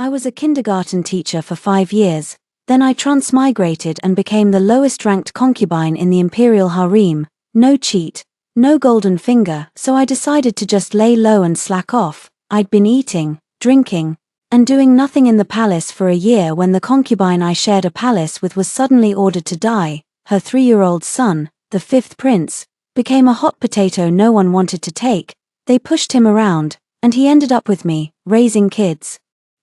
I was a kindergarten teacher for 5 years, then I transmigrated and became the lowest-ranked concubine in the imperial harem. No cheat, no golden finger, so I decided to just lay low and slack off. I'd been eating, drinking, and doing nothing in the palace for a year when the concubine I shared a palace with was suddenly ordered to die. Her 3-year-old son, the 5th prince, became a hot potato no one wanted to take. They pushed him around, and he ended up with me, raising kids.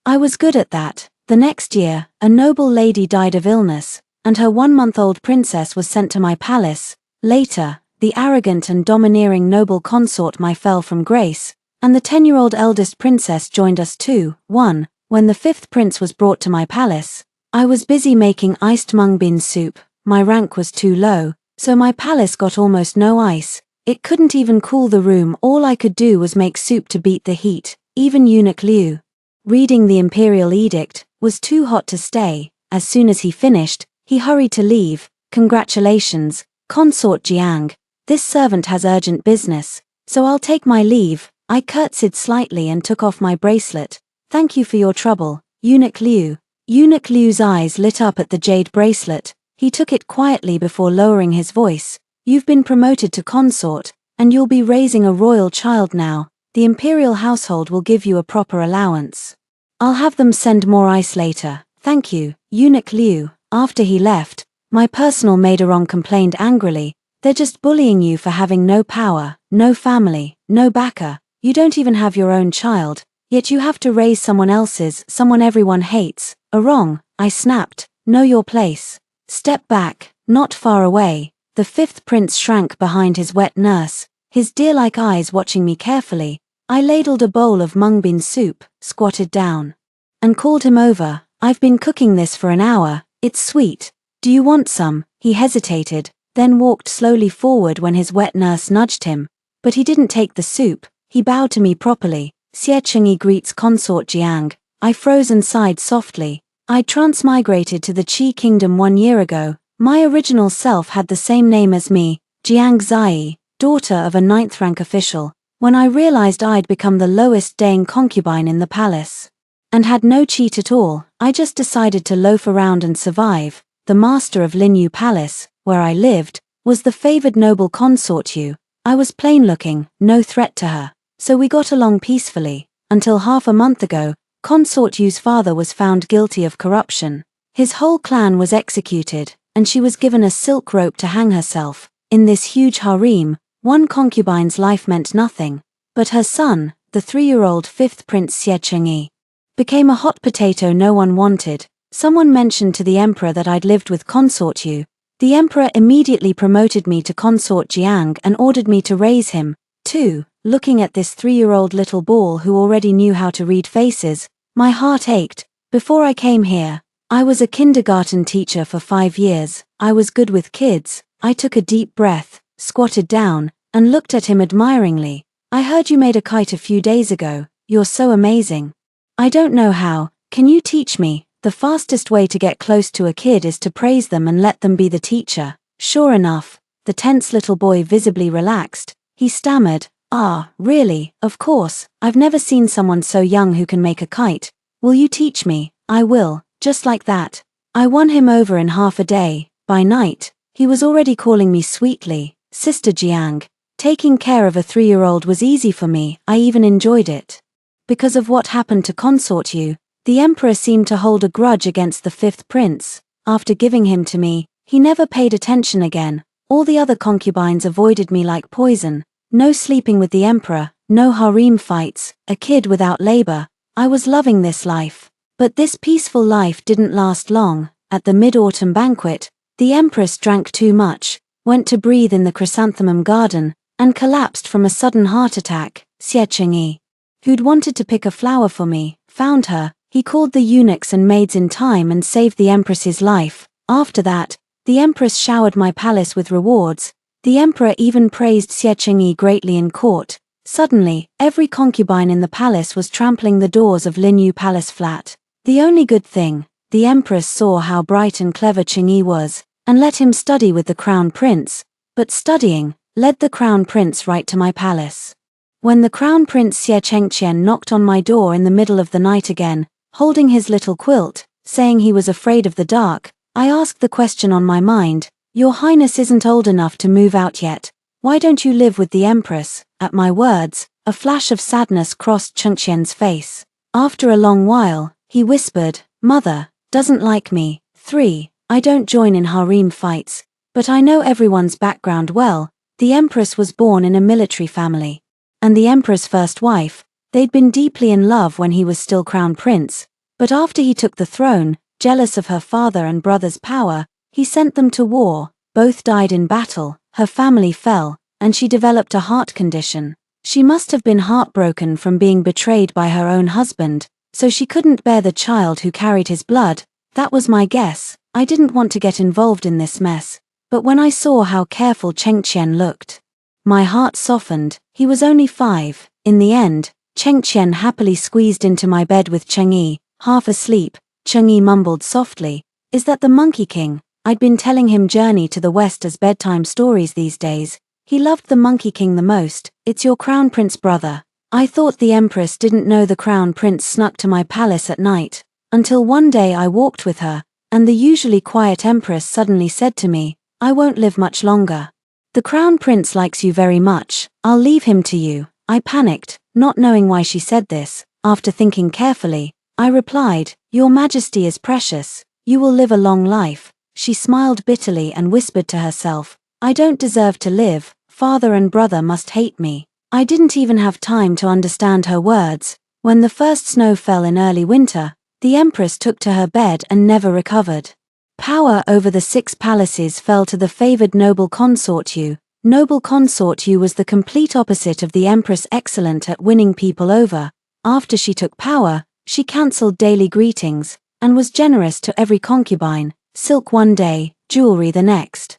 I was good at that. The next year, a noble lady died of illness, and her 1-month-old princess was sent to my palace. Later, the arrogant and domineering noble consort fell from grace, and the 10-year-old eldest princess joined us too. When the 5th prince was brought to my palace, I was busy making iced mung bean soup. My rank was too low, so my palace got almost no ice. It couldn't even cool the room. All I could do was make soup to beat the heat. Even eunuch Liu, reading the imperial edict, was too hot to stay. As soon as he finished, he hurried to leave. Congratulations, consort Jiang. This servant has urgent business, so I'll take my leave. I curtsied slightly and took off my bracelet. Thank you for your trouble, eunuch Liu. Eunuch Liu's eyes lit up at the jade bracelet. He took it quietly before lowering his voice. You've been promoted to consort, and you'll be raising a royal child now. The imperial household will give you a proper allowance. I'll have them send more ice later. Thank you, eunuch Liu. After he left, my personal maid-of-honor complained angrily. They're just bullying you for having no power, no family, no backer. You don't even have your own child, yet you have to raise someone else's, someone everyone hates. Wrong, I snapped. Know your place. Step back. Not far away, the 5th prince shrank behind his wet nurse, his deer-like eyes watching me carefully. I ladled a bowl of mung bean soup, squatted down, and called him over. I've been cooking this for an hour. It's sweet. Do you want some? He hesitated, then walked slowly forward when his wet nurse nudged him. But he didn't take the soup. He bowed to me properly. Xie Chengyi greets consort Jiang. I froze and sighed softly. I'd transmigrated to the Qi kingdom 1 year ago. My original self had the same name as me, Jiang Zai, daughter of a 9th-rank official. When I realized I'd become the lowest-daying concubine in the palace, and had no cheat at all, I just decided to loaf around and survive. The master of Linyu Palace, where I lived, was the favored noble consort Yu. I was plain-looking, no threat to her, so we got along peacefully, until half a month ago, consort Yu's father was found guilty of corruption. His whole clan was executed, and she was given a silk rope to hang herself. In this huge harem, one concubine's life meant nothing, but her son, the 3-year-old 5th prince Xie Chengyi, became a hot potato no one wanted. Someone mentioned to the emperor that I'd lived with consort Yu. The emperor immediately promoted me to consort Jiang and ordered me to raise him, too. Looking at this 3-year-old little ball who already knew how to read faces, my heart ached. Before I came here, I was a kindergarten teacher for 5 years. I was good with kids. I took a deep breath, squatted down, and looked at him admiringly. I heard you made a kite a few days ago. You're so amazing. I don't know how. Can you teach me? The fastest way to get close to a kid is to praise them and let them be the teacher. Sure enough, the tense little boy visibly relaxed. He stammered, "Ah, really? Of course. I've never seen someone so young who can make a kite. Will you teach me?" "I will." Just like that. I won him over in half a day. By night, he was already calling me sweetly, Sister Jiang. Taking care of a 3-year-old was easy for me. I even enjoyed it. Because of what happened to consort Yu, the emperor seemed to hold a grudge against the 5th prince. After giving him to me, he never paid attention again. All the other concubines avoided me like poison. No sleeping with the emperor, no harem fights, a kid without labor. I was loving this life. But this peaceful life didn't last long. At the mid-autumn banquet, the empress drank too much, went to breathe in the chrysanthemum garden, and collapsed from a sudden heart attack. Xie Chengyi, who'd wanted to pick a flower for me, found her. He called the eunuchs and maids in time and saved the empress's life. After that, the empress showered my palace with rewards. The emperor even praised Xie Chengyi greatly in court. Suddenly, every concubine in the palace was trampling the doors of Linyu Palace flat. The only good thing, the empress saw how bright and clever Chengyi was, and let him study with the crown prince. But studying led the crown prince right to my palace. When the crown prince Xie Chengqian knocked on my door in the middle of the night again, holding his little quilt, saying he was afraid of the dark. I asked the question on my mind, "Your Highness isn't old enough to move out yet. Why don't you live with the Empress?" At my words, a flash of sadness crossed Chengqian's face. After a long while, he whispered, "Mother doesn't like me." 3. I don't join in harem fights, but I know everyone's background well. The Empress was born in a military family. And the Emperor's first wife, they'd been deeply in love when he was still crown prince, but after he took the throne, jealous of her father and brother's power, he sent them to war. Both died in battle, her family fell, and she developed a heart condition. She must have been heartbroken from being betrayed by her own husband, so she couldn't bear the child who carried his blood. That was my guess. I didn't want to get involved in this mess, but when I saw how careful Chengqian looked, my heart softened. He was only 5. In the end, Chengqian happily squeezed into my bed with Chang'e, half asleep. Chang'e mumbled softly, "Is that the Monkey King?" I'd been telling him Journey to the West as bedtime stories these days. He loved the Monkey King the most. "It's your crown prince brother." I thought the Empress didn't know the crown prince snuck to my palace at night, until one day I walked with her, and the usually quiet Empress suddenly said to me, "I won't live much longer. The crown prince likes you very much. I'll leave him to you." I panicked, not knowing why she said this. After thinking carefully, I replied, "Your Majesty is precious. You will live a long life." She smiled bitterly and whispered to herself, "I don't deserve to live. Father and brother must hate me." I didn't even have time to understand her words. When the first snow fell in early winter, the Empress took to her bed and never recovered. Power over the 6 palaces fell to the favored noble consort Yu. Noble consort Yu was the complete opposite of the Empress, excellent at winning people over. After she took power, she cancelled daily greetings, and was generous to every concubine, silk one day, jewelry the next.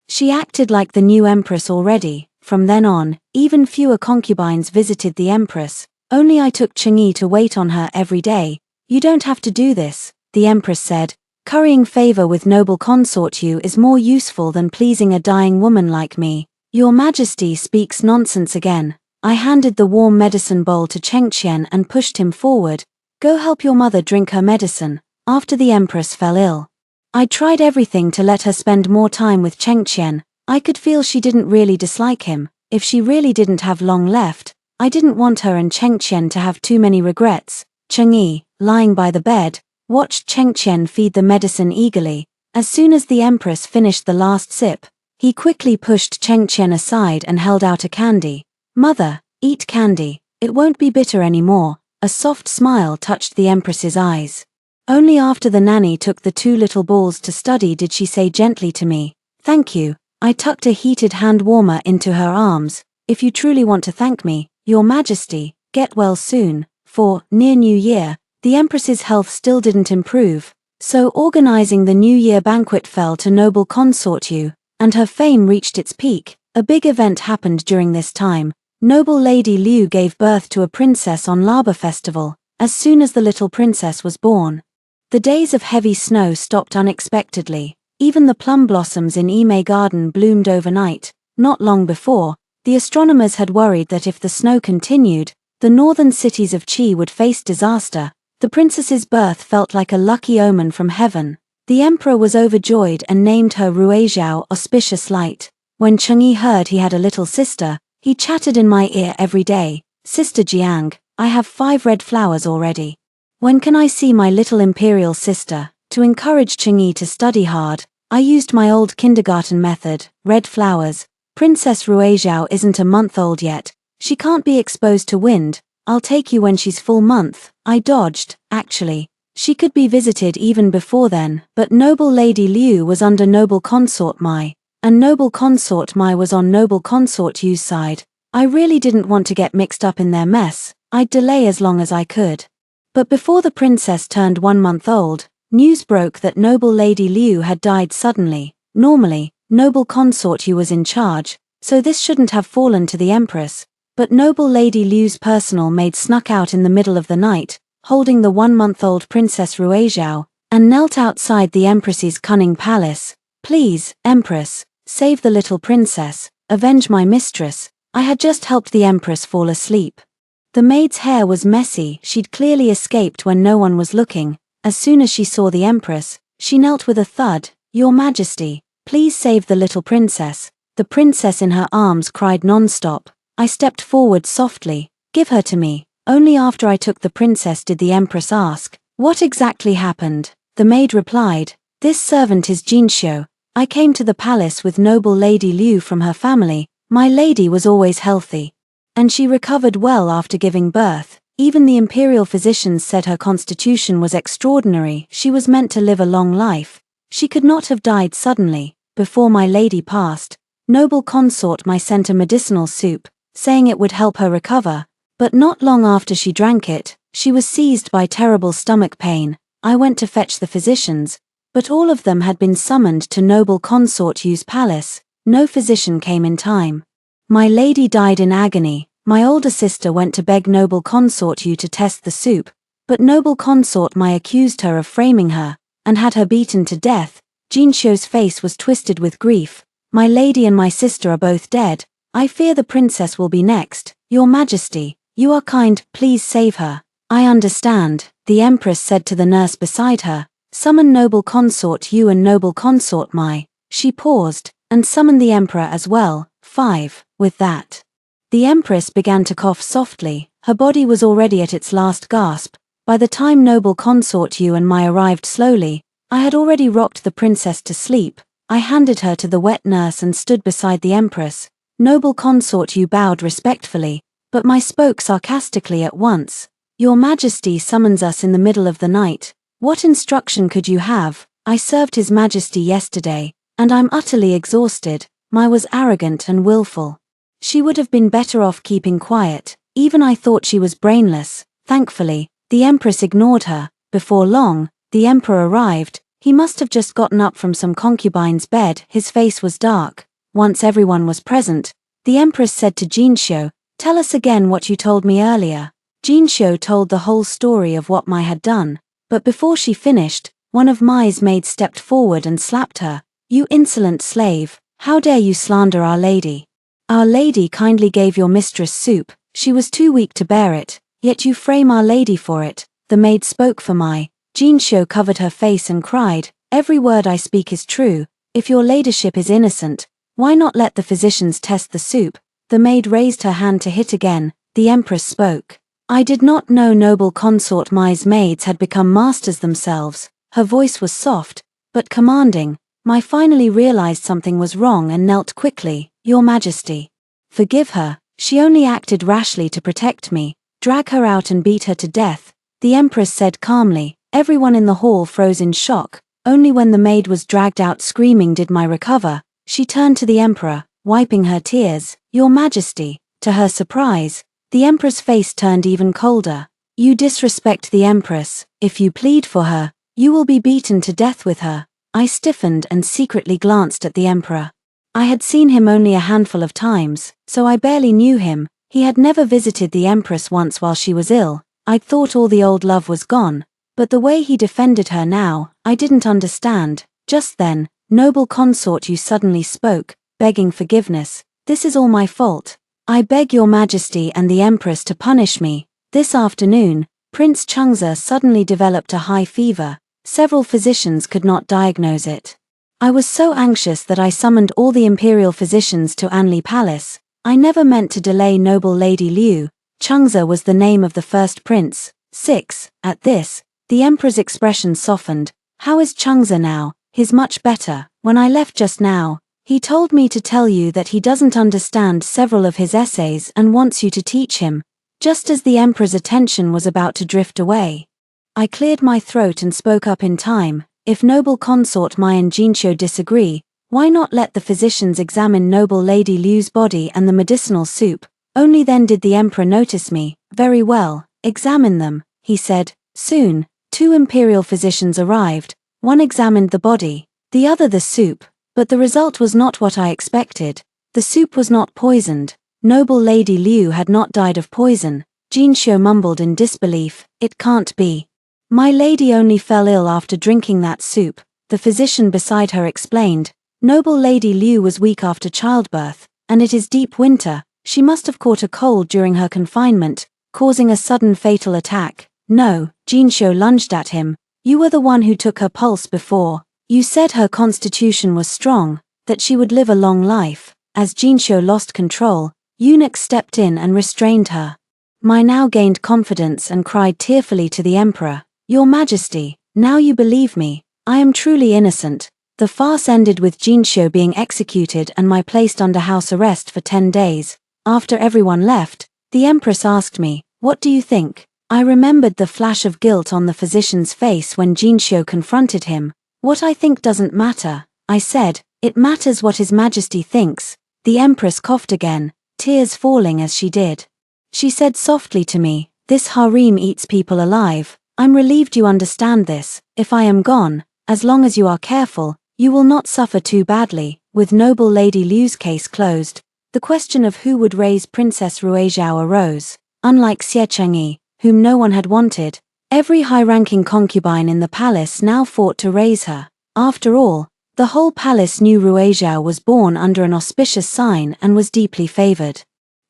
She acted like the new Empress already. From then on, even fewer concubines visited the Empress. Only I took Chang'e to wait on her every day. "You don't have to do this," the Empress said. "Currying favor with noble consort Yu is more useful than pleasing a dying woman like me." "Your Majesty speaks nonsense again." I handed the warm medicine bowl to Chengqian and pushed him forward. "Go help your mother drink her medicine." After the Empress fell ill, I tried everything to let her spend more time with Chengqian. I could feel she didn't really dislike him. If she really didn't have long left, I didn't want her and Chengqian to have too many regrets. Chang'e, lying by the bed, watched Chengqian feed the medicine eagerly. As soon as the Empress finished the last sip, he quickly pushed Chengqian aside and held out a candy. "Mother, eat candy. It won't be bitter anymore." A soft smile touched the Empress's eyes. Only after the nanny took the 2 little balls to study did she say gently to me, "Thank you." I tucked a heated hand warmer into her arms. "If you truly want to thank me, Your Majesty, get well soon." For, near New Year, the Empress's health still didn't improve, so organizing the New Year banquet fell to noble consort Yu, and her fame reached its peak. A big event happened during this time. Noble Lady Liu gave birth to a princess on Laba Festival. As soon as the little princess was born, the days of heavy snow stopped unexpectedly. Even the plum blossoms in Ime Garden bloomed overnight. Not long before, the astronomers had worried that if the snow continued, the northern cities of Qi would face disaster. The princess's birth felt like a lucky omen from heaven. The emperor was overjoyed and named her Ruijiao, auspicious light. When Chang'e heard he had a little sister, he chatted in my ear every day. "Sister Jiang, I have 5 red flowers already. When can I see my little imperial sister?" To encourage Chang'e to study hard, I used my old kindergarten method, red flowers. "Princess Ruijiao isn't a month old yet. She can't be exposed to wind. I'll take you when she's full month." I dodged. Actually, she could be visited even before then, but noble Lady Liu was under noble consort Mai, and noble consort Mai was on noble consort Yu's side. I really didn't want to get mixed up in their mess. I'd delay as long as I could. But before the princess turned 1 month old, news broke that noble Lady Liu had died suddenly. Normally, noble consort Yu was in charge, so this shouldn't have fallen to the empress. But noble Lady Liu's personal maid snuck out in the middle of the night, holding the 1-month-old Princess Ruijiao, and knelt outside the empress's cunning palace. "Please, empress, save the little princess, avenge my mistress." I had just helped the empress fall asleep. The maid's hair was messy, she'd clearly escaped when no one was looking. As soon as she saw the empress, she knelt with a thud. "Your Majesty, please save the little princess." The princess in her arms cried non-stop. I stepped forward softly. "Give her to me." Only after I took the princess did the empress ask, "What exactly happened?" The maid replied, "This servant is Jinxiu. I came to the palace with noble Lady Liu from her family. My lady was always healthy, and she recovered well after giving birth. Even the imperial physicians said her constitution was extraordinary. She was meant to live a long life. She could not have died suddenly. Before my lady passed, noble consort my sent a medicinal soup, saying it would help her recover. But not long after she drank it, she was seized by terrible stomach pain. I went to fetch the physicians, but all of them had been summoned to noble consort Yu's palace. No physician came in time. My lady died in agony. My older sister went to beg noble consort Yu to test the soup, but noble consort my accused her of framing her, and had her beaten to death. Jinxiu's face was twisted with grief. My lady and my sister are both dead. I fear the princess will be next. Your Majesty, you are kind, please save her. I understand, the empress said to the nurse beside her. Summon noble consort Yu and noble consort Mai. She paused, and summoned the emperor as well. 5. With that, the empress began to cough softly. Her body was already at its last gasp. By the time noble consort Yu and Mai arrived slowly, I had already rocked the princess to sleep. I handed her to the wet nurse and stood beside the empress. Noble consort Yu bowed respectfully, but Mai spoke sarcastically at once. Your Majesty summons us in the middle of the night. What instruction could you have? I served His Majesty yesterday, and I'm utterly exhausted. Mai was arrogant and willful. She would have been better off keeping quiet. Even I thought she was brainless. Thankfully, the empress ignored her. Before long, the emperor arrived. He must have just gotten up from some concubine's bed. His face was dark. Once everyone was present, the empress said to Jinxiu, "Tell us again what you told me earlier." Jinxiu told the whole story of what Mai had done, but before she finished, one of Mai's maids stepped forward and slapped her. "You insolent slave, how dare you slander Our Lady? Our Lady kindly gave your mistress soup. She was too weak to bear it, yet you frame Our Lady for it." The maid spoke for Mai. Jinxiu covered her face and cried, "Every word I speak is true. If your ladyship is innocent, why not let the physicians test the soup?" The maid raised her hand to hit again. The empress spoke. I did not know noble consort Mai's maids had become masters themselves. Her voice was soft, but commanding. Mai finally realized something was wrong and knelt quickly. "Your Majesty, forgive her. She only acted rashly to protect me. Drag her out and beat her to death," the empress said calmly. Everyone in the hall froze in shock. Only when the maid was dragged out screaming did Mai recover. She turned to the emperor, wiping her tears. "Your Majesty." To her surprise, the emperor's face turned even colder. "You disrespect the empress. If you plead for her, you will be beaten to death with her." I stiffened and secretly glanced at the emperor. I had seen him only a handful of times, so I barely knew him. He had never visited the empress once while she was ill. I'd thought all the old love was gone, but the way he defended her now, I didn't understand. Just then, noble consort Yu suddenly spoke, begging forgiveness. "This is all my fault. I beg your Majesty and the empress to punish me." This afternoon, Prince Changze suddenly developed a high fever. Several physicians could not diagnose it. I was so anxious that I summoned all the imperial physicians to Anli Palace. I never meant to delay noble Lady Liu. Changze was the name of the first prince. 6. At this, the emperor's expression softened. "How is Changze now?" "He's much better. When I left just now, he told me to tell you that he doesn't understand several of his essays and wants you to teach him." Just as the emperor's attention was about to drift away, I cleared my throat and spoke up in time. "If noble consort Mai and Jinxiu disagree, why not let the physicians examine noble Lady Liu's body and the medicinal soup?" Only then did the emperor notice me. "Very well, examine them," he said. Soon, 2 imperial physicians arrived. One examined the body, the other the soup, but the result was not what I expected. The soup was not poisoned. Noble Lady Liu had not died of poison. Jinxiu mumbled in disbelief, "It can't be. My lady only fell ill after drinking that soup." The physician beside her explained, "Noble Lady Liu was weak after childbirth, and it is deep winter. She must have caught a cold during her confinement." causing a sudden fatal attack. No, Jinsho lunged at him. You were the one who took her pulse before. You said her constitution was strong, that she would live a long life. As Jinsho lost control, eunuch stepped in and restrained her. Mai now gained confidence and cried tearfully to the emperor, Your Majesty, now you believe me. I am truly innocent. The farce ended with Jinsho being executed and Mai placed under house arrest for 10 days. After everyone left, the empress asked me, What do you think? I remembered the flash of guilt on the physician's face when Jinsho confronted him. What I think doesn't matter, I said. It matters what His Majesty thinks. The empress coughed again, tears falling as she did. She said softly to me, This harem eats people alive. I'm relieved you understand this. If I am gone, as long as you are careful, you will not suffer too badly. With noble Lady Liu's case closed, the question of who would raise Princess Ruizhao arose. Unlike Xie Chengyi, whom no one had wanted, every high-ranking concubine in the palace now fought to raise her. After all, the whole palace knew Ruizhao was born under an auspicious sign and was deeply favored.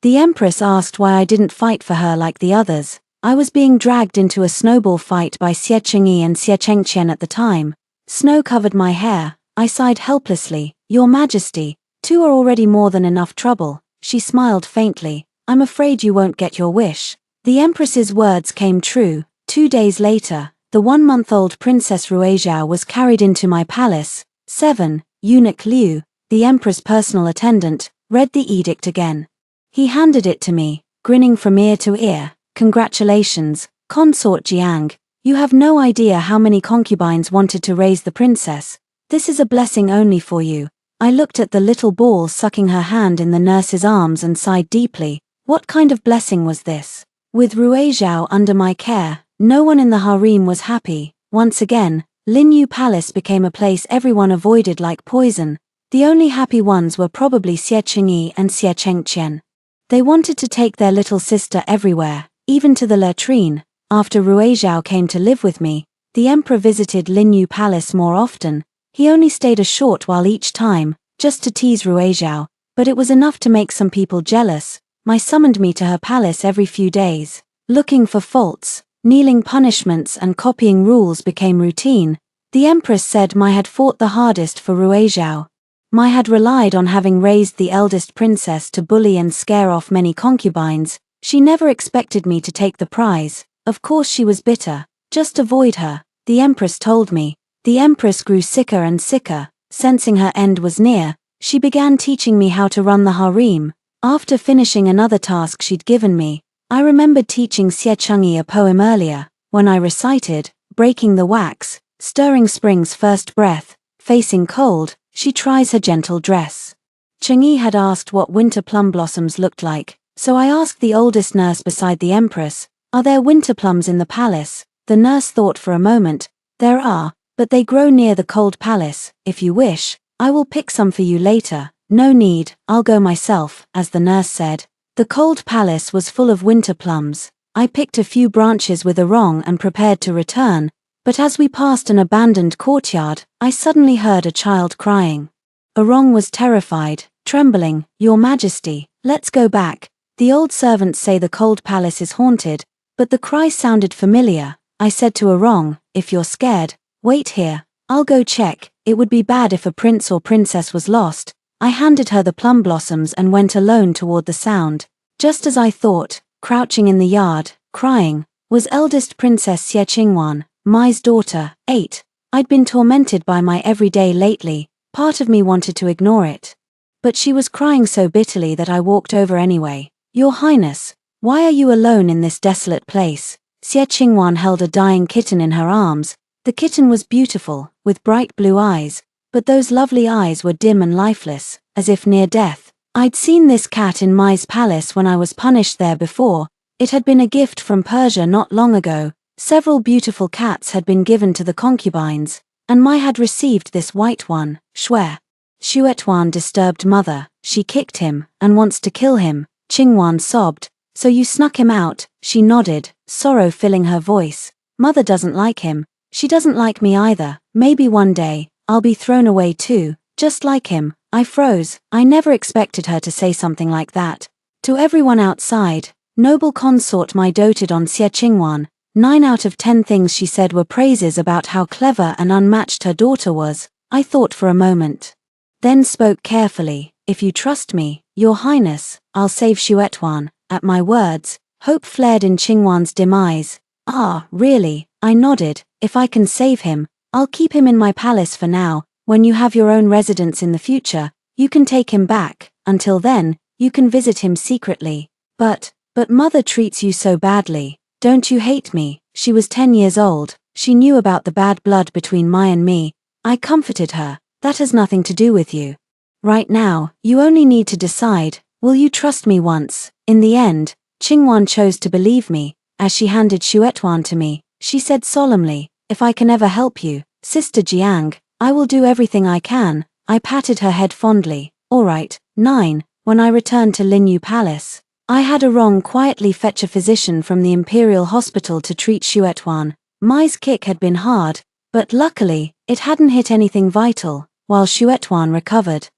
The empress asked why I didn't fight for her like the others. I was being dragged into a snowball fight by Xie Chengyi and Xie Chengqian at the time. Snow covered my hair. I sighed helplessly. Your Majesty, 2 are already more than enough trouble. She smiled faintly. I'm afraid you won't get your wish. The empress's words came true. 2 days later, the 1-month-old Princess Ruizhao was carried into my palace. 7. Eunuch Liu, the emperor's personal attendant, read the edict again. He handed it to me, grinning from ear to ear. Congratulations, consort Jiang. You have no idea how many concubines wanted to raise the princess. This is a blessing only for you. I looked at the little ball sucking her hand in the nurse's arms and sighed deeply. What kind of blessing was this? With Ruizhao under my care, no one in the harem was happy. Once again, Linyu Palace became a place everyone avoided like poison. The only happy ones were probably Xie Chengyi and Xie Chengqian. They wanted to take their little sister everywhere, even to the latrine. After Ruizhao came to live with me, the emperor visited Linyu Palace more often. He only stayed a short while each time, just to tease Ruizhao, but it was enough to make some people jealous. Mai summoned me to her palace every few days. Looking for faults, kneeling punishments and copying rules became routine. The empress said Mai had fought the hardest for Ruizhao. Mai had relied on having raised the eldest princess to bully and scare off many concubines. She never expected me to take the prize. Of course she was bitter. Just avoid her, the empress told me. The empress grew sicker and sicker. Sensing her end was near, she began teaching me how to run the harem. After finishing another task she'd given me, I remembered teaching Xie Chengyi a poem earlier. When I recited, breaking the wax, stirring spring's first breath, facing cold, she tries her gentle dress. Chengyi had asked what winter plum blossoms looked like, so I asked the oldest nurse beside the empress, Are there winter plums in the palace? The nurse thought for a moment. There are, but they grow near the cold palace. If you wish, I will pick some for you later. No need, I'll go myself, as the nurse said. The cold palace was full of winter plums. I picked a few branches with a rong and prepared to return, but as we passed an abandoned courtyard, I suddenly heard a child crying. Arong was terrified, trembling. Your Majesty, let's go back. The old servants say the cold palace is haunted, but the cry sounded familiar. I said to Arong, If you're scared, wait here. I'll go check. It would be bad if a prince or princess was lost. I handed her the plum blossoms and went alone toward the sound. Just as I thought, crouching in the yard, crying, was eldest Princess Xie Qingwan, Mai's daughter, 8. I'd been tormented by Mai every day lately. Part of me wanted to ignore it. But she was crying so bitterly that I walked over anyway. Your Highness, why are you alone in this desolate place? Xie Qingwan held a dying kitten in her arms. The kitten was beautiful, with bright blue eyes, but those lovely eyes were dim and lifeless, as if near death. I'd seen this cat in Mai's palace when I was punished there before. It had been a gift from Persia not long ago. Several beautiful cats had been given to the concubines, and Mai had received this white one, Shui. Xuetuan disturbed mother. She kicked him, and wants to kill him. Qingwan sobbed. So you snuck him out? She nodded, sorrow filling her voice. Mother doesn't like him. She doesn't like me either. Maybe one day, I'll be thrown away too, just like him. I froze. I never expected her to say something like that. To everyone outside, Noble consort, my doted on Xie Qingwan. 9 out of 10 things she said were praises about how clever and unmatched her daughter was. I thought for a moment. Then spoke carefully. If you trust me, Your Highness, I'll save Xuetuan. At my words, hope flared in Qingwan's dim eyes. Ah, really? I nodded. If I can save him, I'll keep him in my palace for now. When you have your own residence in the future, you can take him back. Until then, you can visit him secretly. But mother treats you so badly. Don't you hate me? She was 10 years old. She knew about the bad blood between Mai and me. I comforted her. That has nothing to do with you. Right now, you only need to decide, will you trust me once? In the end, Qingwan chose to believe me. As she handed Xuetuan to me, she said solemnly, if I can ever help you, Sister Jiang, I will do everything I can. I patted her head fondly. All right. 9. When I returned to Linyu Palace, I had a wrong quietly fetch a physician from the Imperial Hospital to treat Xuetuan. Mai's kick had been hard, but luckily, it hadn't hit anything vital, while Xuetuan recovered.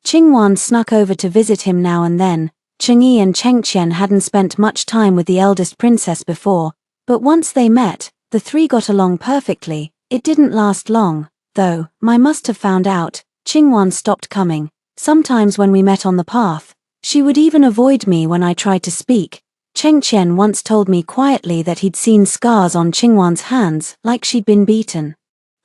Qingwan snuck over to visit him now and then. Chengyi and Chengqian hadn't spent much time with the eldest princess before, but once they met, the three got along perfectly. It didn't last long, though. Mai must have found out. Qingwan stopped coming. Sometimes when we met on the path, she would even avoid me when I tried to speak. Chengqian once told me quietly that he'd seen scars on Qingwan's hands, like she'd been beaten.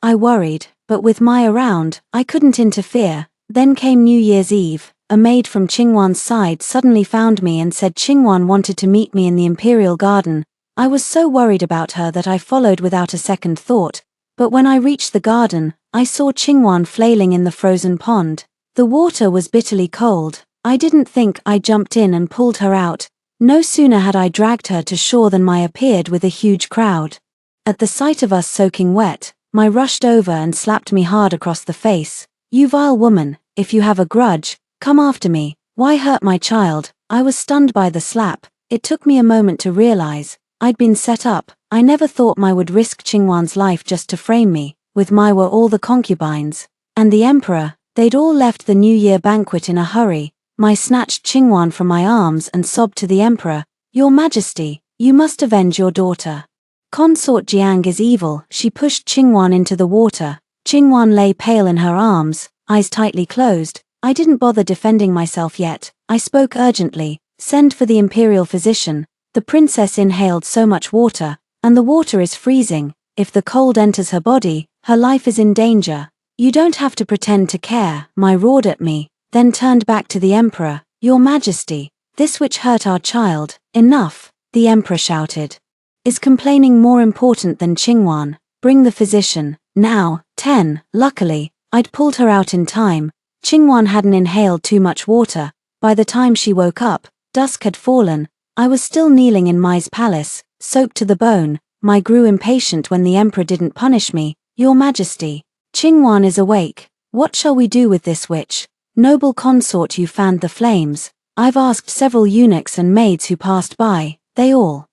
I worried, but with Mai around, I couldn't interfere. Then came New Year's Eve. A maid from Qingwan's side suddenly found me and said Qingwan wanted to meet me in the Imperial Garden. I was so worried about her that I followed without a second thought. But when I reached the garden, I saw Qingwan flailing in the frozen pond. The water was bitterly cold. I didn't think. I jumped in and pulled her out. No sooner had I dragged her to shore than Mai appeared with a huge crowd. At the sight of us soaking wet, Mai rushed over and slapped me hard across the face. You vile woman, if you have a grudge, come after me. Why hurt my child? I was stunned by the slap. It took me a moment to realize I'd been set up. I never thought Mai would risk Qingwan's life just to frame me. With Mai were all the concubines. And the emperor. They'd all left the New Year banquet in a hurry. Mai snatched Qingwan from my arms and sobbed to the emperor, Your Majesty, you must avenge your daughter. Consort Jiang is evil. She pushed Qingwan into the water. Qingwan lay pale in her arms, eyes tightly closed. I didn't bother defending myself yet. I spoke urgently, send for the imperial physician. The princess inhaled so much water, and the water is freezing. If the cold enters her body, her life is in danger. You don't have to pretend to care. Mai roared at me, then turned back to the emperor, Your Majesty, this witch hurt our child. Enough, the emperor shouted. Is complaining more important than Qingwan? Bring the physician, now. 10. Luckily, I'd pulled her out in time. Qingwan hadn't inhaled too much water. By the time she woke up, dusk had fallen. I was still kneeling in Mai's palace, soaked to the bone. Mai grew impatient when the emperor didn't punish me. Your Majesty, Qingwan is awake. What shall we do with this witch? Noble consort, you fanned the flames. I've asked several eunuchs and maids who passed by. They all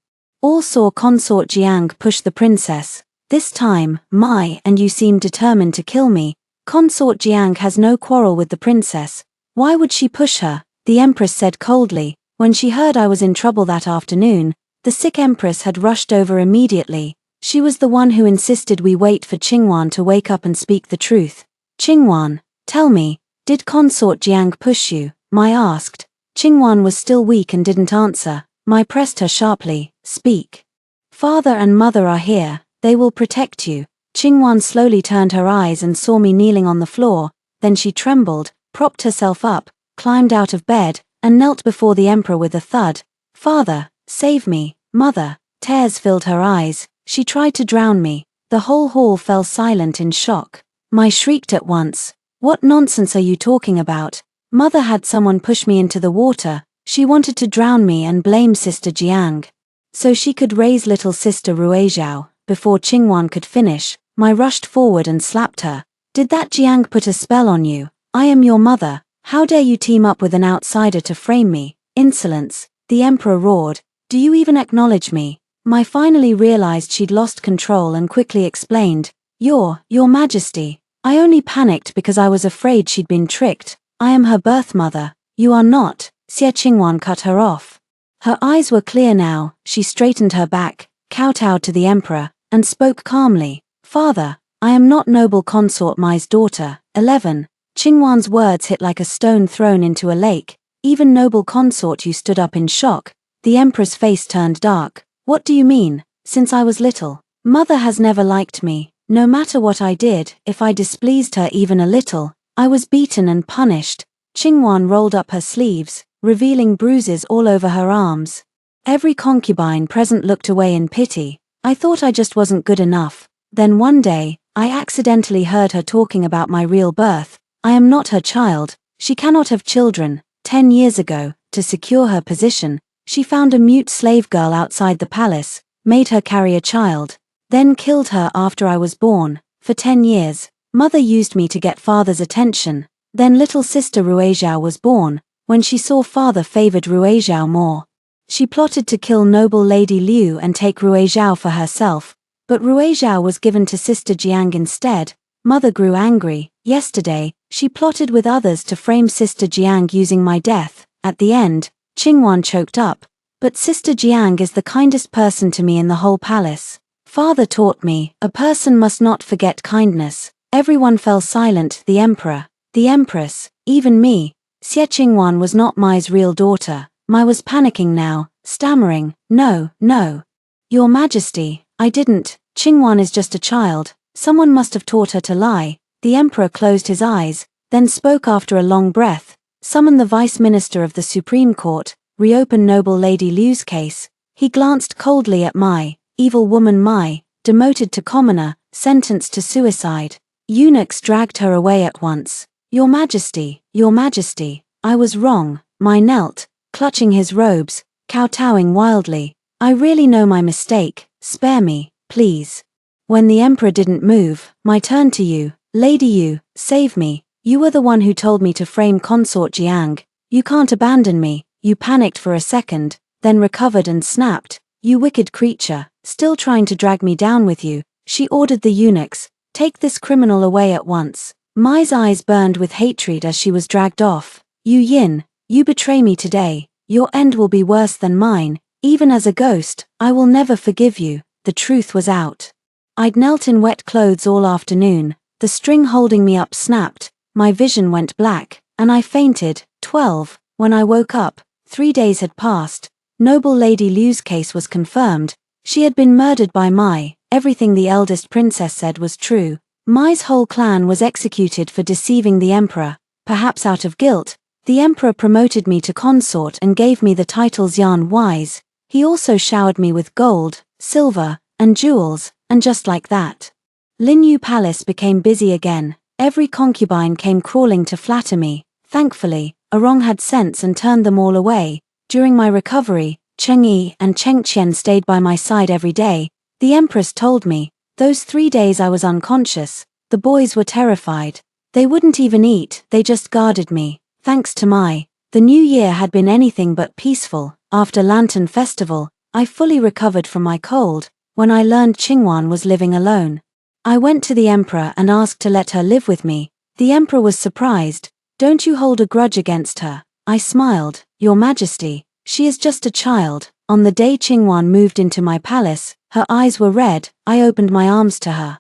saw consort Jiang push the princess. This time, Mai and you seem determined to kill me. Consort Jiang has no quarrel with the princess. Why would she push her? The empress said coldly. When she heard I was in trouble that afternoon, the sick empress had rushed over immediately. She was the one who insisted we wait for Qingwan to wake up and speak the truth. Qingwan, tell me, did consort Jiang push you? Mai asked. Qingwan was still weak and didn't answer. Mai pressed her sharply. Speak. Father and mother are here. They will protect you. Qingwan slowly turned her eyes and saw me kneeling on the floor. Then she trembled, propped herself up, climbed out of bed, and knelt before the emperor with a thud. Father, save me. Mother. Tears filled her eyes. She tried to drown me. The whole hall fell silent in shock. Mai shrieked at once. What nonsense are you talking about? Mother had someone push me into the water. She wanted to drown me and blame Sister Jiang, so she could raise little Sister Ruizhao. Before Qingwan could finish, Mai rushed forward and slapped her. Did that Jiang put a spell on you? I am your mother. How dare you team up with an outsider to frame me? Insolence, the emperor roared. Do you even acknowledge me? Mai finally realized she'd lost control and quickly explained. Your Majesty. I only panicked because I was afraid she'd been tricked. I am her birth mother. You are not. Xie Qingwan cut her off. Her eyes were clear now. She straightened her back, kowtowed to the emperor, and spoke calmly. Father, I am not noble consort Mai's daughter. 11. Qingwan's words hit like a stone thrown into a lake. Even noble consort, you stood up in shock. The emperor's face turned dark. What do you mean? Since I was little, mother has never liked me. No matter what I did, if I displeased her even a little, I was beaten and punished. Qingwan rolled up her sleeves, revealing bruises all over her arms. Every concubine present looked away in pity. I thought I just wasn't good enough. Then one day, I accidentally heard her talking about my real birth. I am not her child. She cannot have children. 10 years ago, to secure her position, she found a mute slave girl outside the palace, made her carry a child, then killed her after I was born. For 10 years, mother used me to get father's attention. Then little sister Ruizhao was born. When she saw father favored Ruizhao more, she plotted to kill noble Lady Liu and take Ruizhao for herself. But Ruizhao was given to sister Jiang instead. Mother grew angry. Yesterday, she plotted with others to frame sister Jiang using my death. At the end, Qingwan choked up. But sister Jiang is the kindest person to me in the whole palace. Father taught me, a person must not forget kindness. Everyone fell silent, the emperor, the empress, even me. Xie Qingwan was not Mai's real daughter. Mai was panicking now, stammering, no, no. Your Majesty, I didn't. Qingwan is just a child. Someone must have taught her to lie. The emperor closed his eyes, then spoke after a long breath. Summon the vice minister of the Supreme Court, reopen noble Lady Liu's case. He glanced coldly at Mai, evil woman Mai, demoted to commoner, sentenced to suicide. Eunuchs dragged her away at once. Your Majesty, I was wrong. Mai knelt, clutching his robes, kowtowing wildly. I really know my mistake. Spare me, please. When the emperor didn't move, Mai turned to you. Lady Yu, save me. You were the one who told me to frame consort Jiang. You can't abandon me. You panicked for a second, then recovered and snapped. You wicked creature, still trying to drag me down with you. She ordered the eunuchs, take this criminal away at once. Mai's eyes burned with hatred as she was dragged off. Yu Yin, you betray me today. Your end will be worse than mine. Even as a ghost, I will never forgive you. The truth was out. I'd knelt in wet clothes all afternoon. The string holding me up snapped. My vision went black, and I fainted. 12. When I woke up, 3 days had passed. Noble Lady Liu's case was confirmed. She had been murdered by Mai. Everything the eldest princess said was true. Mai's whole clan was executed for deceiving the emperor. Perhaps out of guilt, the emperor promoted me to consort and gave me the title Xian Wise. He also showered me with gold, silver, and jewels, and just like that, Linyu Palace became busy again. Every concubine came crawling to flatter me. Thankfully, Arong had sense and turned them all away. During my recovery, Cheng Yi and Cheng Qian stayed by my side every day. The empress told me, those 3 days I was unconscious. The boys were terrified. They wouldn't even eat, they just guarded me. Thanks to Mai, the new year had been anything but peaceful. After Lantern Festival, I fully recovered from my cold. When I learned Qingwan was living alone, I went to the emperor and asked to let her live with me. The emperor was surprised. Don't you hold a grudge against her? I smiled. Your Majesty, she is just a child. On the day Qingwan moved into my palace, her eyes were red. I opened my arms to her.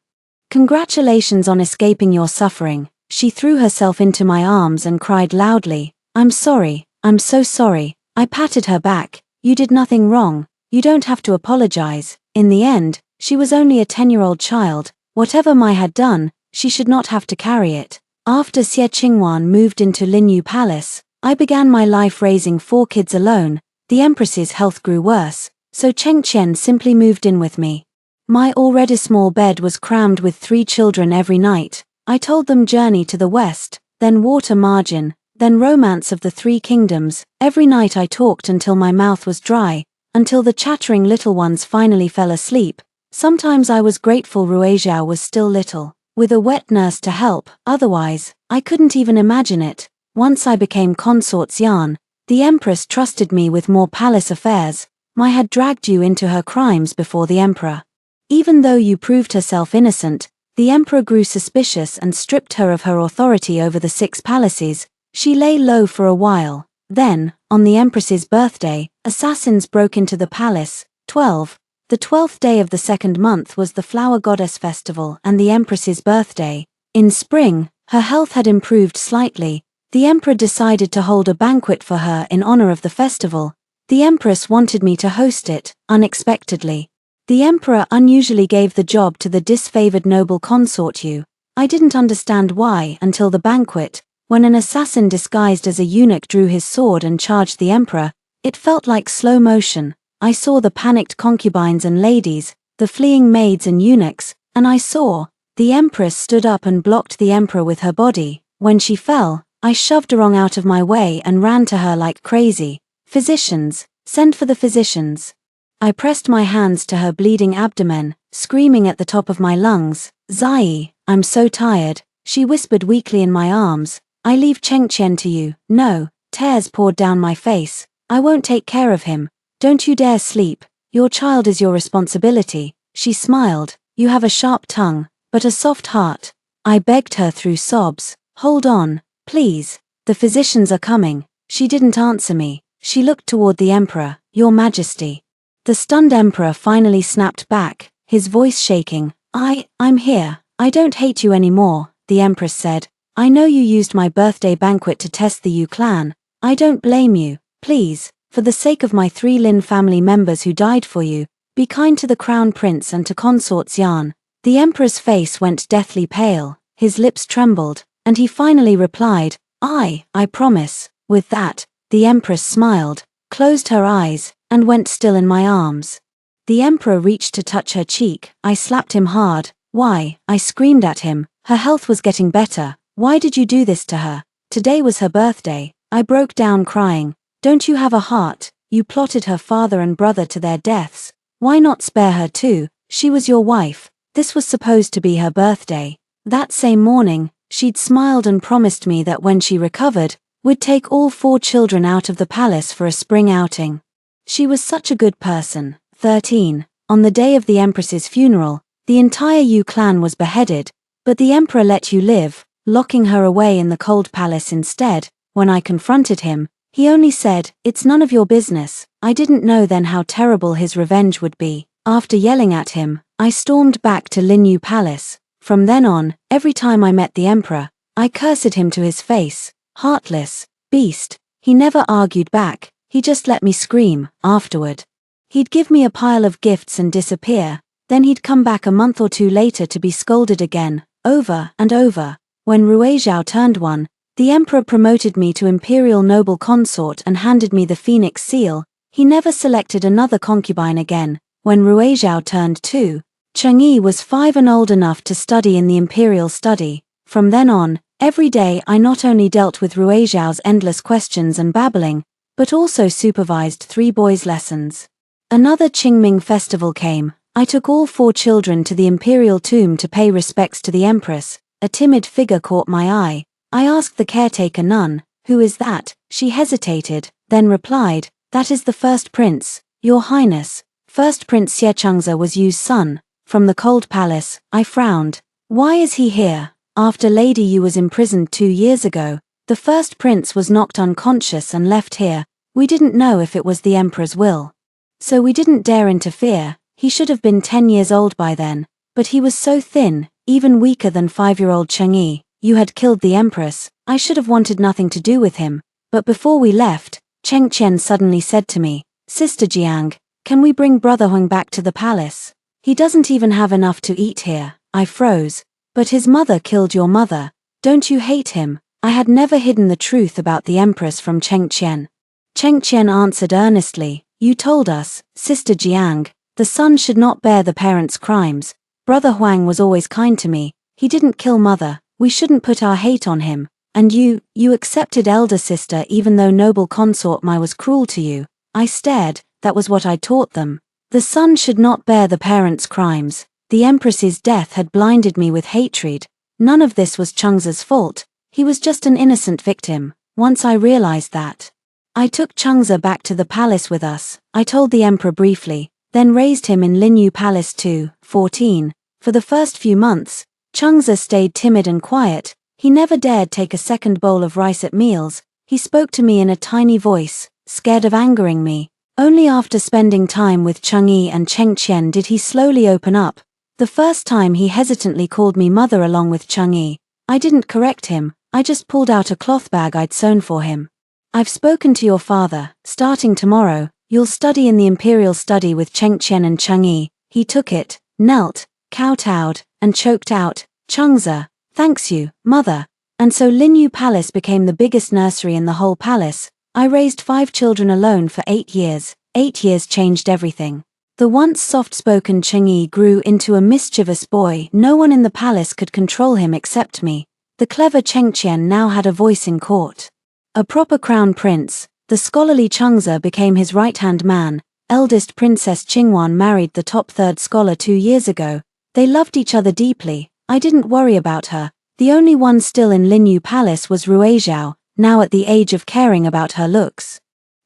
Congratulations on escaping your suffering. She threw herself into my arms and cried loudly. I'm sorry, I'm so sorry. I patted her back. You did nothing wrong. You don't have to apologize. In the end, she was only a 10-year-old child. Whatever Mai had done, she should not have to carry it. After Xie Qingwan moved into Linyu Palace, I began my life raising 4 kids alone. The empress's health grew worse, so Cheng Qian simply moved in with me. My already small bed was crammed with 3 children every night. I told them Journey to the West, then Water Margin, then Romance of the 3 Kingdoms. Every night I talked until my mouth was dry, until the chattering little ones finally fell asleep. Sometimes I was grateful Ruizhao was still little, with a wet nurse to help. Otherwise, I couldn't even imagine it. Once I became consort Xian, the empress trusted me with more palace affairs. Mai had dragged you into her crimes before the emperor. Even though you proved herself innocent, the emperor grew suspicious and stripped her of her authority over the 6 palaces. She lay low for a while. Then, On the Empress's birthday, assassins broke into the palace. 12. The 12th day of the second month was the Flower Goddess Festival and the Empress's birthday. In spring, her health had improved slightly. The Emperor decided to hold a banquet for her in honor of the festival. The Empress wanted me to host it, unexpectedly. The Emperor unusually gave the job to the disfavored noble consort Yu. I didn't understand why until the banquet, when an assassin disguised as a eunuch drew his sword and charged the Emperor. It felt like slow motion. I saw the panicked concubines and ladies, the fleeing maids and eunuchs, and I saw the Empress stood up and blocked the Emperor with her body. When she fell, I shoved Rong out of my way and ran to her like crazy. Physicians, send for the physicians. I pressed my hands to her bleeding abdomen, screaming at the top of my lungs, "Zai, I'm so tired," she whispered weakly in my arms. "I leave Chengqian to you." "No," tears poured down my face. "I won't take care of him. Don't you dare sleep. Your child is your responsibility." She smiled. "You have a sharp tongue, but a soft heart." I begged her through sobs. "Hold on, please. The physicians are coming." She didn't answer me. She looked toward the Emperor. "Your Majesty." The stunned Emperor finally snapped back, his voice shaking. I'm here. "I don't hate you anymore," the Empress said. "I know you used my birthday banquet to test the Yu clan. I don't blame you. Please, for the sake of my 3 Lin family members who died for you, be kind to the Crown Prince and to Consort Xian." The Emperor's face went deathly pale, his lips trembled, and he finally replied, I promise." With that, the Empress smiled, closed her eyes, and went still in my arms. The Emperor reached to touch her cheek. I slapped him hard. "Why?" I screamed at him. "Her health was getting better. Why did you do this to her? Today was her birthday." I broke down crying. "Don't you have a heart? You plotted her father and brother to their deaths. Why not spare her too? She was your wife. This was supposed to be her birthday." That same morning, she'd smiled and promised me that when she recovered, we'd take all 4 children out of the palace for a spring outing. She was such a good person. 13. On the day of the Empress's funeral, the entire Yu clan was beheaded, but the Emperor let Yu live, locking her away in the cold palace instead. When I confronted him, he only said, "It's none of your business." I didn't know then how terrible his revenge would be. After yelling at him, I stormed back to Linyu Palace. From then on, every time I met the Emperor, I cursed him to his face. "Heartless beast." He never argued back, he just let me scream. Afterward, he'd give me a pile of gifts and disappear, then he'd come back a month or 2 later to be scolded again, over and over. When Ruizhao turned 1, the Emperor promoted me to Imperial Noble Consort and handed me the Phoenix Seal. He never selected another concubine again. When Ruizhao turned 2, Chang'e was 5 and old enough to study in the Imperial study. From then on, every day I not only dealt with Ruizhao's endless questions and babbling, but also supervised 3 boys' lessons. Another Qingming festival came. I took all 4 children to the Imperial tomb to pay respects to the Empress. A timid figure caught my eye. I asked the caretaker nun, "Who is that?" She hesitated, then replied, "That is the first prince, Your Highness." First Prince Xiechengzi was Yu's son. From the cold palace, I frowned. Why is he here? After Lady Yu was imprisoned 2 years ago, the first prince was knocked unconscious and left here. We didn't know if it was the Emperor's will, so we didn't dare interfere. He should have been 10 years old by then, but he was so thin, even weaker than 5-year-old Chang'e. You had killed the Empress. I should have wanted nothing to do with him. But before we left, Chengqian suddenly said to me, "Sister Jiang, can we bring Brother Huang back to the palace? He doesn't even have enough to eat here." I froze. "But his mother killed your mother. Don't you hate him?" I had never hidden the truth about the Empress from Chengqian. Chengqian answered earnestly, "You told us, Sister Jiang, the son should not bear the parents' crimes. Brother Huang was always kind to me. He didn't kill mother. We shouldn't put our hate on him. And you accepted elder sister even though noble consort Mai was cruel to you." I stared. That was what I taught them. The son should not bear the parents' crimes. The Empress's death had blinded me with hatred. None of this was Chengzi's fault. He was just an innocent victim. Once I realized that, I took Chengzi back to the palace with us. I told the Emperor briefly, then raised him in Linyu Palace too. 14. For the first few months, Chengzi stayed timid and quiet. He never dared take a second bowl of rice at meals. He spoke to me in a tiny voice. scared of angering me. Only after spending time with Chang'e and Chengqian did he slowly open up. The first time he hesitantly called me mother along with Chang'e. I didn't correct him, I just pulled out a cloth bag I'd sewn for him. I've spoken to your father, starting tomorrow, you'll study in the Imperial Study with Chengqian and Chang'e. He took it, knelt, kowtowed, and choked out, Chang'e, thanks you, mother. And so Linyu Palace became the biggest nursery in the whole palace. I raised 5 children alone for 8 years. 8 years changed everything. The once soft-spoken Chang'e grew into a mischievous boy. No one in the palace could control him except me. The clever Chengqian now had a voice in court. A proper crown prince, the scholarly Chang'e became his right-hand man. Eldest Princess Qingwan married the top third scholar 2 years ago. They loved each other deeply. I didn't worry about her. The only one still in Linyu Palace was Ruizhao, now at the age of caring about her looks.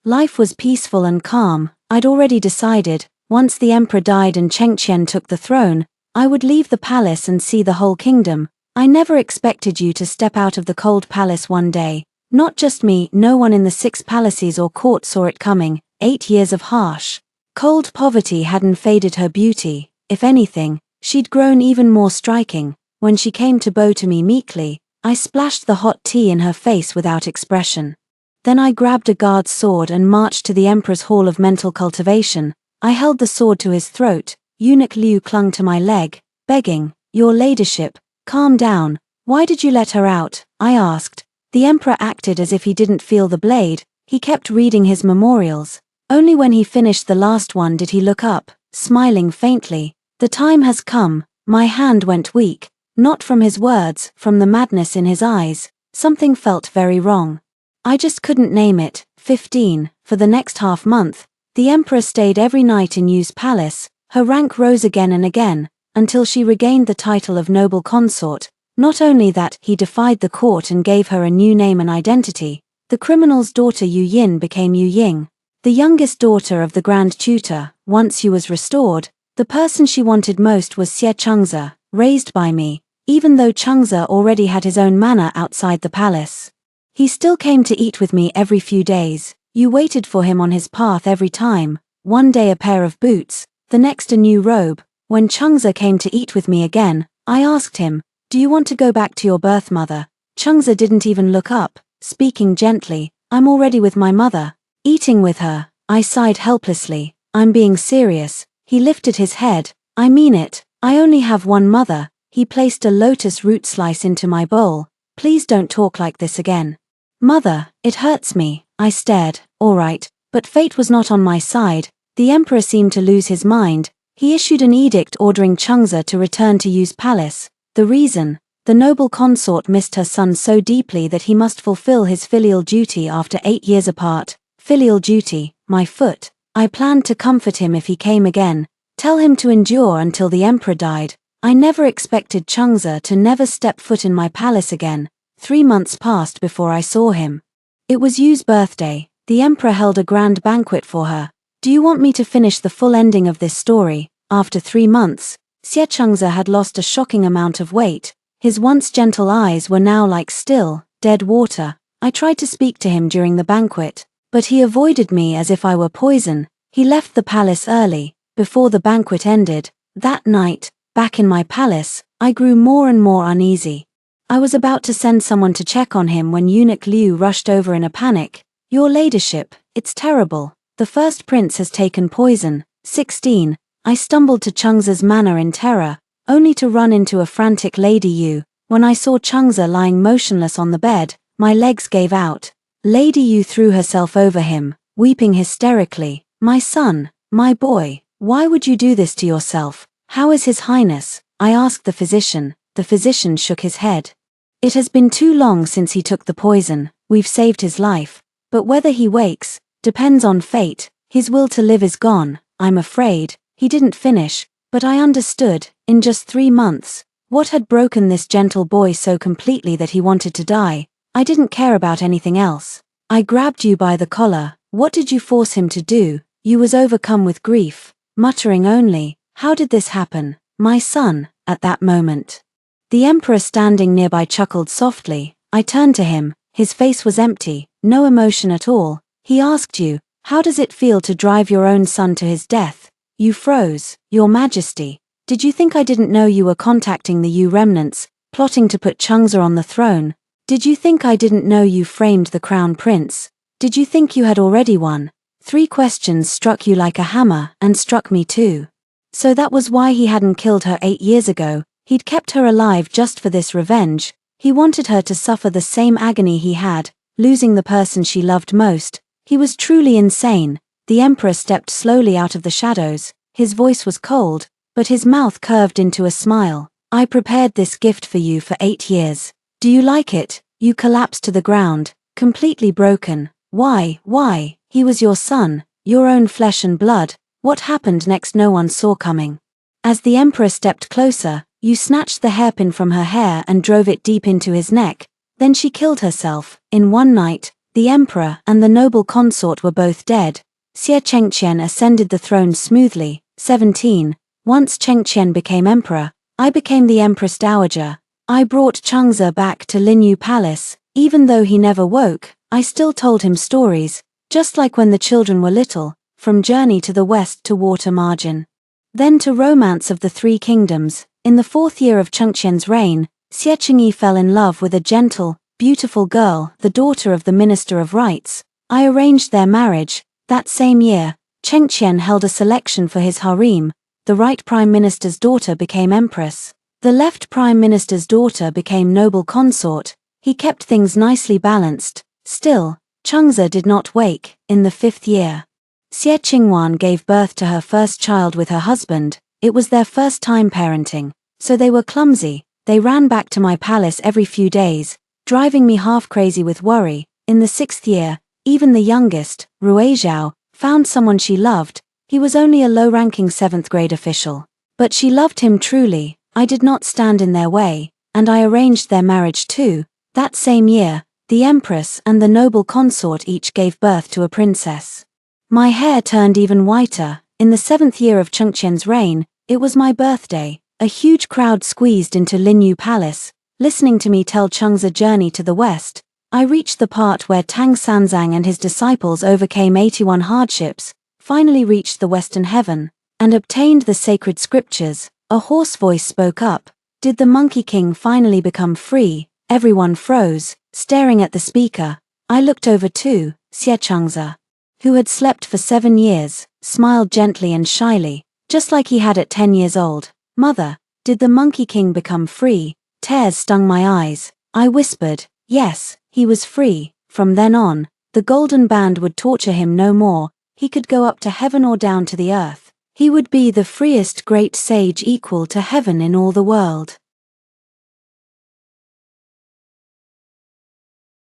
Life was peaceful and calm. I'd already decided, once the emperor died and Chengqian took the throne, I would leave the palace and see the whole kingdom. I never expected you to step out of the cold palace one day. Not just me, no one in the 6 palaces or court saw it coming. 8 years of harsh, cold poverty hadn't faded her beauty. If anything, she'd grown even more striking. When she came to bow to me meekly, I splashed the hot tea in her face without expression. Then I grabbed a guard's sword and marched to the emperor's hall of mental cultivation. I held the sword to his throat. Eunuch Liu clung to my leg, begging, "Your ladyship, calm down. Why did you let her out?" I asked. The emperor acted as if he didn't feel the blade. He kept reading his memorials. Only when he finished the last one did he look up, smiling faintly. "The time has come." My hand went weak. Not from his words, from the madness in his eyes. Something felt very wrong. I just couldn't name it. 15. For the next half-month, the emperor stayed every night in Yu's palace. Her rank rose again and again, until she regained the title of noble consort. Not only that, he defied the court and gave her a new name and identity. The criminal's daughter Yu Yin became Yu Ying. The youngest daughter of the Grand Tutor. Once Yu was restored, the person she wanted most was Xie Chang'e, raised by me. Even though Chang'e already had his own manor outside the palace, he still came to eat with me every few days. You waited for him on his path every time. One day a pair of boots, the next a new robe. When Chang'e came to eat with me again, I asked him, "Do you want to go back to your birth mother?" Chang'e didn't even look up, speaking gently, "I'm already with my mother." Eating with her, I sighed helplessly. "I'm being serious." He lifted his head. "I mean it. I only have one mother." He placed a lotus root slice into my bowl. "Please don't talk like this again." "Mother, it hurts me." I stared. All right, but fate was not on my side. The emperor seemed to lose his mind. He issued an edict ordering Chang'e to return to Yu's palace. The reason? The noble consort missed her son so deeply that he must fulfill his filial duty after 8 years apart. Filial duty, my foot. I planned to comfort him if he came again. Tell him to endure until the emperor died. I never expected Chang'e to never step foot in my palace again. 3 months passed before I saw him. It was Yu's birthday. The emperor held a grand banquet for her. Do you want me to finish the full ending of this story? After 3 months, Xie Chang'e had lost a shocking amount of weight. His once gentle eyes were now like still, dead water. I tried to speak to him during the banquet, but he avoided me as if I were poison. He left the palace early, before the banquet ended. That night, back in my palace, I grew more and more uneasy. I was about to send someone to check on him when Eunuch Liu rushed over in a panic. "Your ladyship, it's terrible. The first prince has taken poison." 16. I stumbled to Chang'e's manor in terror, only to run into a frantic Lady Yu. When I saw Chang'e lying motionless on the bed, my legs gave out. Lady Yu threw herself over him, weeping hysterically. "My son, my boy, why would you do this to yourself? How is His Highness?" I asked the physician. The physician shook his head. "It has been too long since he took the poison. We've saved his life. But whether he wakes, depends on fate. His will to live is gone. I'm afraid." He didn't finish, but I understood. In just 3 months, what had broken this gentle boy so completely that he wanted to die? I didn't care about anything else. I grabbed you by the collar. "What did you force him to do?" You was overcome with grief, muttering only, "How did this happen, my son?" At that moment, the emperor standing nearby chuckled softly. I turned to him. His face was empty, no emotion at all. He asked you, how does it feel to drive your own son to his death? You froze, Your Majesty. Did you think I didn't know you were contacting the Yu remnants, plotting to put Chang'e on the throne? Did you think I didn't know you framed the crown prince? Did you think you had already won? 3 questions struck you like a hammer, and struck me too. So that was why he hadn't killed her 8 years ago. He'd kept her alive just for this revenge. He wanted her to suffer the same agony he had, losing the person she loved most. He was truly insane. The emperor stepped slowly out of the shadows. His voice was cold, but his mouth curved into a smile. I prepared this gift for you for 8 years. Do you like it? You collapsed to the ground, completely broken. Why? He was your son, your own flesh and blood. What happened next no one saw coming. As the emperor stepped closer, you snatched the hairpin from her hair and drove it deep into his neck. Then she killed herself. In one night, the emperor and the noble consort were both dead. Xie Chengqian ascended the throne smoothly. 17. Once Chengqian became emperor, I became the empress dowager. I brought Chang'e back to Linyu Palace. Even though he never woke, I still told him stories, just like when the children were little, from Journey to the West to Water Margin. Then to Romance of the 3 Kingdoms. In the 4th year of Chengqian's reign, Xie Qingyi fell in love with a gentle, beautiful girl, the daughter of the Minister of Rites. I arranged their marriage. That same year, Chengqian held a selection for his harem. The right Prime Minister's daughter became Empress. The left Prime Minister's daughter became noble consort. He kept things nicely balanced. Still, Chang'e did not wake. In the 5th year, Xie Qingwan gave birth to her first child with her husband. It was their first time parenting, so they were clumsy. They ran back to my palace every few days, driving me half crazy with worry. In the 6th year, even the youngest, Ruizhao, found someone she loved. He was only a low-ranking 7th grade official. But she loved him truly. I did not stand in their way, and I arranged their marriage too. That same year, the empress and the noble consort each gave birth to a princess. My hair turned even whiter. In the 7th year of Chengqian's reign, it was my birthday. A huge crowd squeezed into Linyu Palace, listening to me tell Chang'e's journey to the west. I reached the part where Tang Sanzang and his disciples overcame 81 hardships, finally reached the western heaven, and obtained the sacred scriptures. A hoarse voice spoke up. Did the Monkey King finally become free? Everyone froze, staring at the speaker. I looked over too. Xie Chang'e, who had slept for 7 years, smiled gently and shyly, just like he had at 10 years old. Mother, did the Monkey King become free? Tears stung my eyes. I whispered, yes, he was free. From then on, the golden band would torture him no more. He could go up to heaven or down to the earth. He would be the freest great sage equal to heaven in all the world.